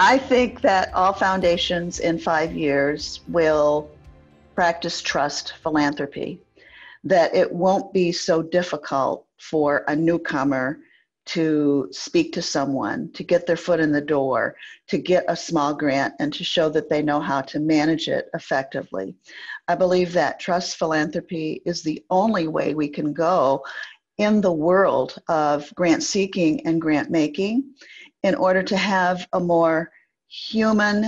I think that all foundations in 5 years will practice trust philanthropy, that it won't be so difficult for a newcomer to speak to someone, to get their foot in the door, to get a small grant, and to show that they know how to manage it effectively. I believe that trust philanthropy is the only way we can go in the world of grant seeking and grant making in order to have a more human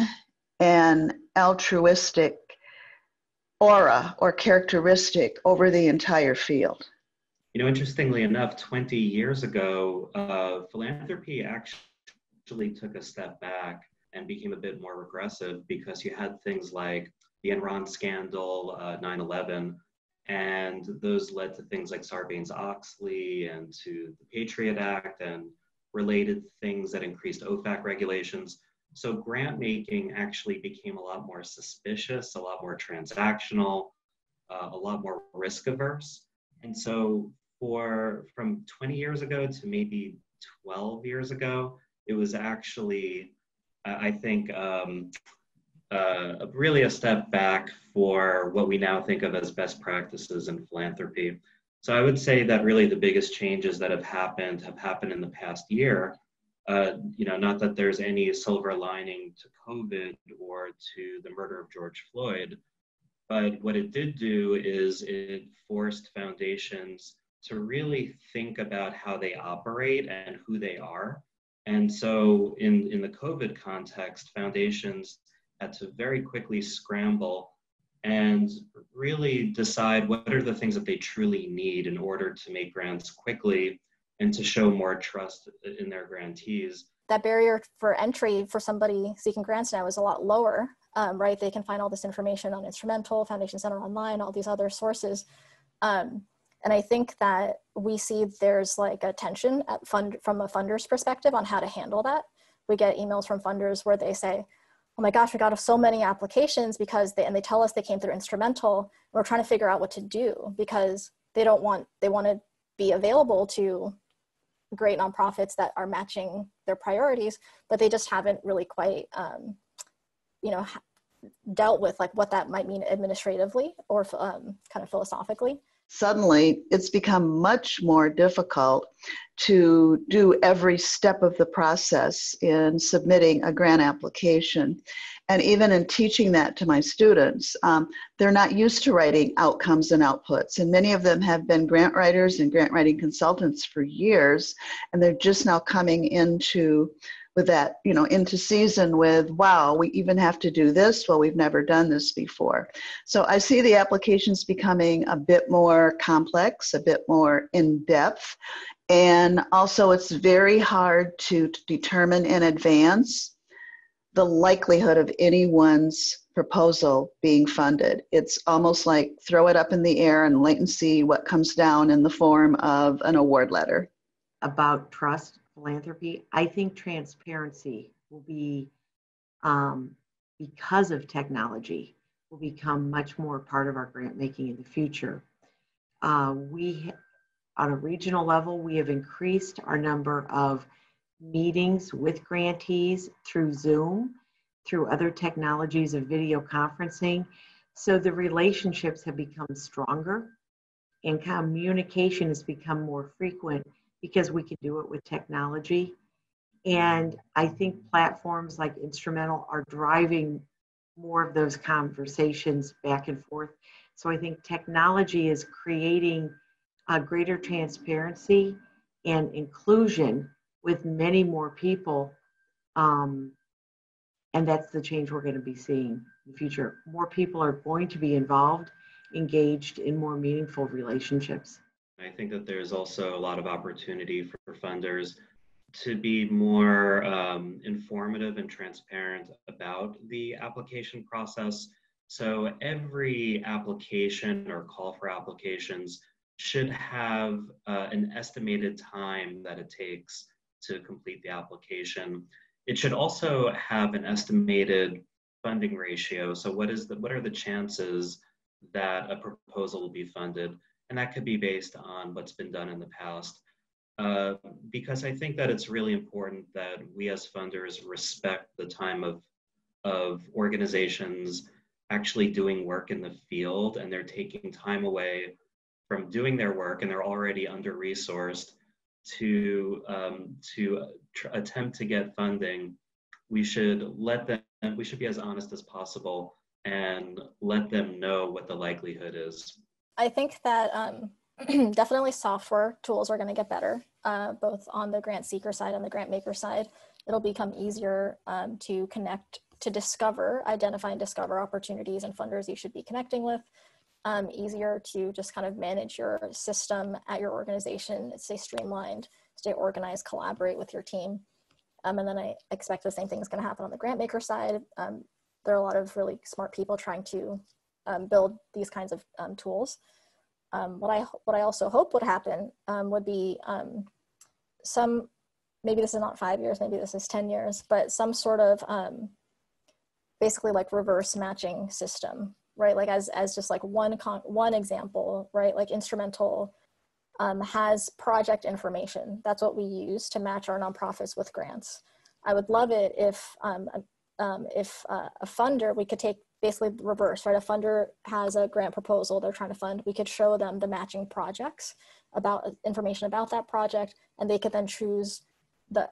and altruistic aura or characteristic over the entire field. Interestingly enough, 20 years ago, philanthropy actually took a step back and became a bit more regressive because you had things like the Enron scandal, 9/11, and those led to things like Sarbanes-Oxley and to the Patriot Act and related things that increased OFAC regulations. So grant making actually became a lot more suspicious, a lot more transactional, a lot more risk averse. And so from 20 years ago to maybe 12 years ago, it was actually, I think, really a step back for what we now think of as best practices in philanthropy. So I would say that really the biggest changes that have happened in the past year. Not that there's any silver lining to COVID or to the murder of George Floyd, but what it did do is it forced foundations to really think about how they operate and who they are. And so in the COVID context, foundations had to very quickly scramble and really decide what are the things that they truly need in order to make grants quickly and to show more trust in their grantees. That barrier for entry for somebody seeking grants now is a lot lower, right? They can find all this information on Instrumental, Foundation Center Online, all these other sources. And I think that we see there's like a tension from a funder's perspective on how to handle that. We get emails from funders where they say, oh my gosh, we got so many applications because they tell us they came through Instrumental. And we're trying to figure out what to do because they want to be available to great nonprofits that are matching their priorities, but they just haven't really quite, dealt with like what that might mean administratively or kind of philosophically. Suddenly, it's become much more difficult to do every step of the process in submitting a grant application. And even in teaching that to my students, they're not used to writing outcomes and outputs. And many of them have been grant writers and grant writing consultants for years, and they're just now coming into season with, wow, we even have to do this? Well, we've never done this before. So I see the applications becoming a bit more complex, a bit more in-depth, and also it's very hard to determine in advance the likelihood of anyone's proposal being funded. It's almost like throw it up in the air and wait and see what comes down in the form of an award letter. About trust philanthropy, I think transparency will be, because of technology, will become much more part of our grant making in the future. On a regional level, we have increased our number of meetings with grantees through Zoom, through other technologies of video conferencing. So the relationships have become stronger and communication has become more frequent because we can do it with technology. And I think platforms like Instrumental are driving more of those conversations back and forth. So I think technology is creating a greater transparency and inclusion with many more people. And that's the change we're going to be seeing in the future. More people are going to be involved, engaged in more meaningful relationships. I think that there's also a lot of opportunity for funders to be more informative and transparent about the application process. So every application or call for applications should have an estimated time that it takes to complete the application. It should also have an estimated funding ratio. So what are the chances that a proposal will be funded? And that could be based on what's been done in the past. because I think that it's really important that we as funders respect the time of organizations actually doing work in the field, and they're taking time away from doing their work, and they're already under-resourced to attempt to get funding. We should we should be as honest as possible and let them know what the likelihood is. I think that definitely software tools are going to get better, both on the grant seeker side and the grant maker side. It'll become easier to connect, to identify and discover opportunities and funders you should be connecting with. Easier to just kind of manage your system at your organization, stay streamlined, stay organized, collaborate with your team. And then I expect the same thing is going to happen on the grant maker side. There are a lot of really smart people trying to build these kinds of tools. What I also hope would happen would be maybe this is not 5 years, maybe this is 10 years, but some sort of basically like reverse matching system, right? Like as just like one example, right? Like Instrumental has project information. That's what we use to match our nonprofits with grants. I would love it if a funder, we could take basically reverse, right? A funder has a grant proposal they're trying to fund. We could show them the matching projects, about information about that project, and they could then choose the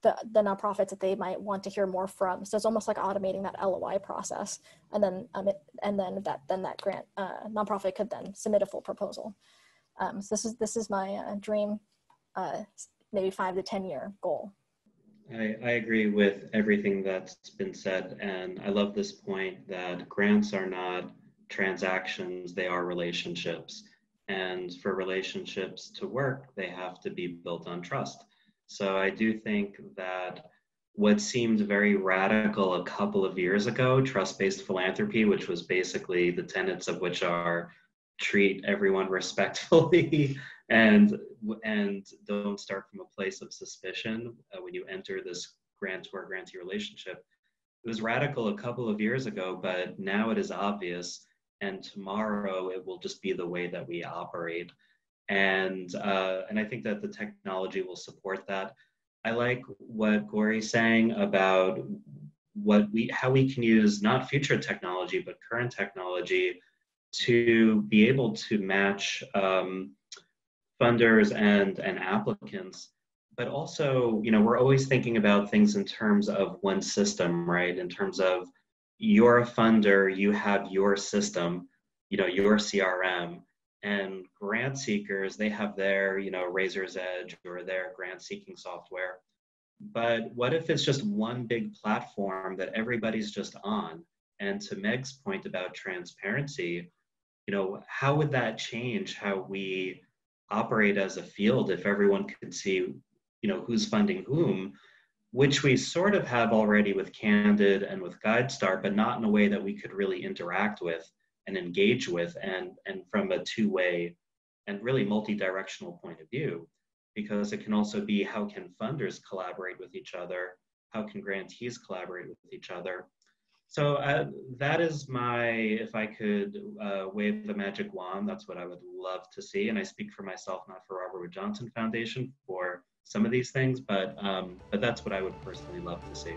nonprofits that they might want to hear more from. So it's almost like automating that LOI process, and then that grant nonprofit could then submit a full proposal. So this is my dream, maybe 5 to 10 year goal. I agree with everything that's been said, and I love this point that grants are not transactions, they are relationships. And for relationships to work, they have to be built on trust. So I do think that what seemed very radical a couple of years ago, trust-based philanthropy, which was basically the tenets of which are treat everyone respectfully and don't start from a place of suspicion when you enter this grantor grantee relationship. It was radical a couple of years ago, but now it is obvious, and tomorrow it will just be the way that we operate. And I think that the technology will support that. I like what Gori's saying about how we can use not future technology, but current technology to be able to match funders and applicants. But also, you know, we're always thinking about things in terms of one system, right? In terms of you're a funder, you have your system, you know, your CRM, and grant seekers, they have their, you know, Razor's Edge or their grant seeking software. But what if it's just one big platform that everybody's just on? And to Meg's point about transparency, you know, how would that change how we operate as a field if everyone could see, you know, who's funding whom, which we sort of have already with Candid and with GuideStar, but not in a way that we could really interact with and engage with, and from a two-way and really multi-directional point of view, because it can also be how can funders collaborate with each other, how can grantees collaborate with each other. So that is if I could wave the magic wand, that's what I would love to see. And I speak for myself, not for Robert Wood Johnson Foundation for some of these things, but that's what I would personally love to see.